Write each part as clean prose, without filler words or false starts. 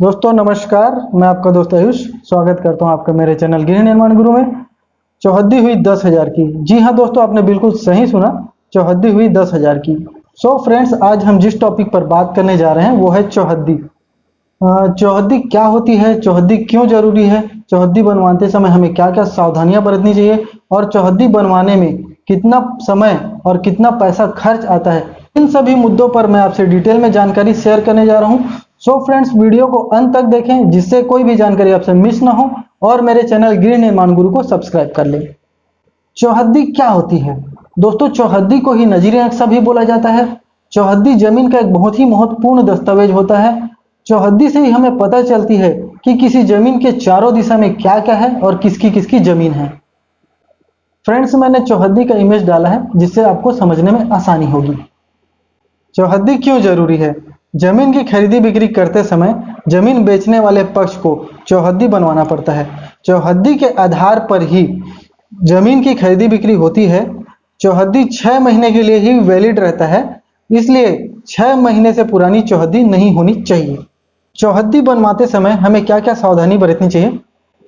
दोस्तों नमस्कार, मैं आपका दोस्त आयुष स्वागत करता हूं आपका मेरे चैनल गृह निर्माण गुरु में। चौहद्दी हुई 10,000 की। जी हां दोस्तों, आपने बिल्कुल सही सुना, चौहद्दी हुई 10,000 की। सो फ्रेंड्स, आज हम जिस टॉपिक पर बात करने जा रहे हैं वो है चौहद्दी। चौहद्दी क्या होती है, चौहद्दी क्यों जरूरी है, चौहद्दी बनवाते समय हमें क्या क्या सावधानियां बरतनी चाहिए और चौहद्दी बनवाने में कितना समय और कितना पैसा खर्च आता है, इन सभी मुद्दों पर मैं आपसे डिटेल में जानकारी शेयर करने जा रहा हूं। सो फ्रेंड्स, वीडियो को अंत तक देखें जिससे कोई भी जानकारी आपसे मिस ना हो और मेरे चैनल गृह निर्माण गुरु को सब्सक्राइब कर लें। चौहद्दी क्या होती है दोस्तों? चौहद्दी को ही नजीरी नक्शा भी बोला जाता है। चौहद्दी जमीन का एक बहुत ही महत्वपूर्ण दस्तावेज होता है। चौहद्दी से ही हमें पता चलती है कि किसी जमीन के चारों दिशा में क्या क्या है और किसकी किसकी जमीन है। फ्रेंड्स, मैंने चौहद्दी का इमेज डाला है जिससे आपको समझने में आसानी होगी। चौहद्दी क्यों जरूरी है? जमीन की खरीदी बिक्री करते समय जमीन बेचने वाले पक्ष को चौहद्दी बनवाना पड़ता है। चौहद्दी के आधार पर ही जमीन की खरीदी बिक्री होती है। चौहद्दी 6 महीने के लिए ही वैलिड रहता है, इसलिए 6 महीने से पुरानी चौहद्दी नहीं होनी चाहिए। चौहद्दी बनवाते समय हमें क्या क्या सावधानी बरतनी चाहिए?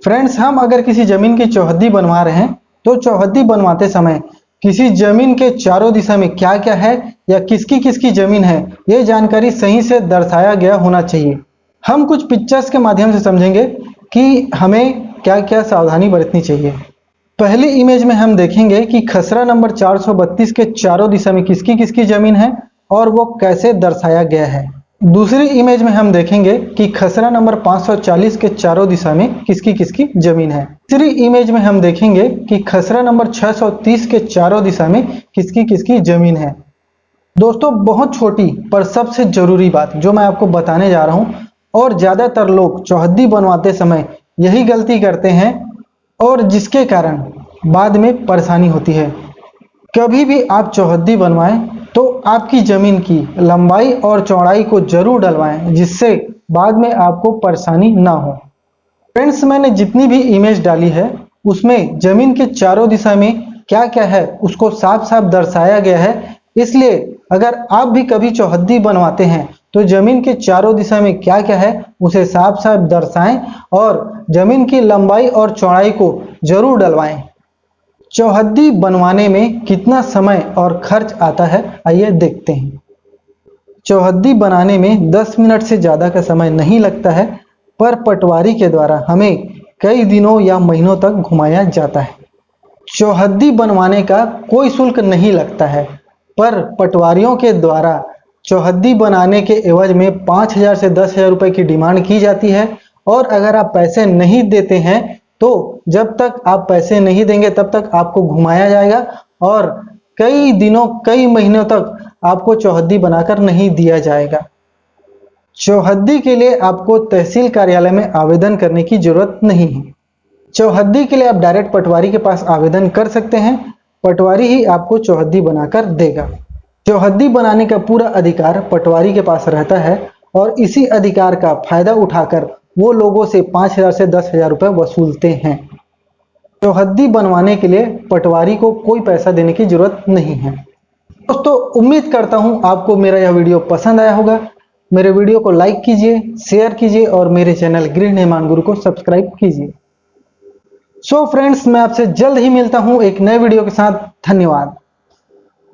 फ्रेंड्स, हम अगर किसी जमीन की चौहद्दी बनवा रहे हैं तो चौहद्दी बनवाते समय किसी जमीन के चारों दिशा में क्या क्या है या किसकी किसकी जमीन है, ये जानकारी सही से दर्शाया गया होना चाहिए। हम कुछ पिक्चर्स के माध्यम से समझेंगे कि हमें क्या क्या सावधानी बरतनी चाहिए। पहली इमेज में हम देखेंगे कि खसरा नंबर 432 के चारों दिशा में किसकी किसकी जमीन है और वो कैसे दर्शाया गया है। दूसरी इमेज में हम देखेंगे कि खसरा नंबर 540 के चारों दिशा में किसकी किसकी जमीन है। तीसरी इमेज में हम देखेंगे कि खसरा नंबर 630 के चारों दिशा में किसकी किसकी जमीन है। दोस्तों, बहुत छोटी पर सबसे जरूरी बात जो मैं आपको बताने जा रहा हूं, और ज्यादातर लोग चौहद्दी बनवाते समय यही गलती करते हैं और जिसके कारण बाद में परेशानी होती है। कभी भी आप चौहद्दी बनवाएं तो आपकी जमीन की लंबाई और चौड़ाई को जरूर डलवाएं जिससे बाद में आपको परेशानी ना हो। फ्रेंड्स, मैंने जितनी भी इमेज डाली है उसमें जमीन के चारों दिशा में क्या क्या है उसको साफ साफ दर्शाया गया है। इसलिए अगर आप भी कभी चौहद्दी बनवाते हैं तो जमीन के चारों दिशा में क्या क्या है उसे साफ साफ दर्शाएं और जमीन की लंबाई और चौड़ाई को जरूर डलवाएं। चौहद्दी बनवाने में कितना समय और खर्च आता है, आइए देखते हैं। चौहद्दी बनाने में 10 मिनट से ज़्यादा का समय नहीं लगता है, पर पटवारी के द्वारा हमें कई दिनों या महीनों तक घुमाया जाता है। चौहद्दी बनवाने का कोई शुल्क नहीं लगता है, पर पटवारियों के द्वारा चौहद्दी बनाने के एवज में 5,000 से 10,000 रुपये की डिमांड की जाती है। और अगर आप पैसे नहीं देते हैं तो जब तक आप पैसे नहीं देंगे तब तक आपको घुमाया जाएगा और कई दिनों कई महीनों तक आपको चौहद्दी बनाकर नहीं दिया जाएगा। चौहद्दी के लिए आपको तहसील कार्यालय में आवेदन करने की जरूरत नहीं है। चौहद्दी के लिए आप डायरेक्ट पटवारी के पास आवेदन कर सकते हैं, पटवारी ही आपको चौहद्दी बनाकर देगा। चौहद्दी बनाने का पूरा अधिकार पटवारी के पास रहता है और इसी अधिकार का फायदा उठाकर वो लोगों से 5,000 से 10,000 रुपये वसूलते हैं। चौहद्दी बनवाने के लिए पटवारी को कोई पैसा देने की जरूरत नहीं है। दोस्तों, उम्मीद करता हूं आपको मेरा यह वीडियो पसंद आया होगा। मेरे वीडियो को लाइक कीजिए, शेयर कीजिए और मेरे चैनल गृह निर्माण गुरु को सब्सक्राइब कीजिए। सो फ्रेंड्स, मैं आपसे जल्द ही मिलता हूं एक नए वीडियो के साथ। धन्यवाद।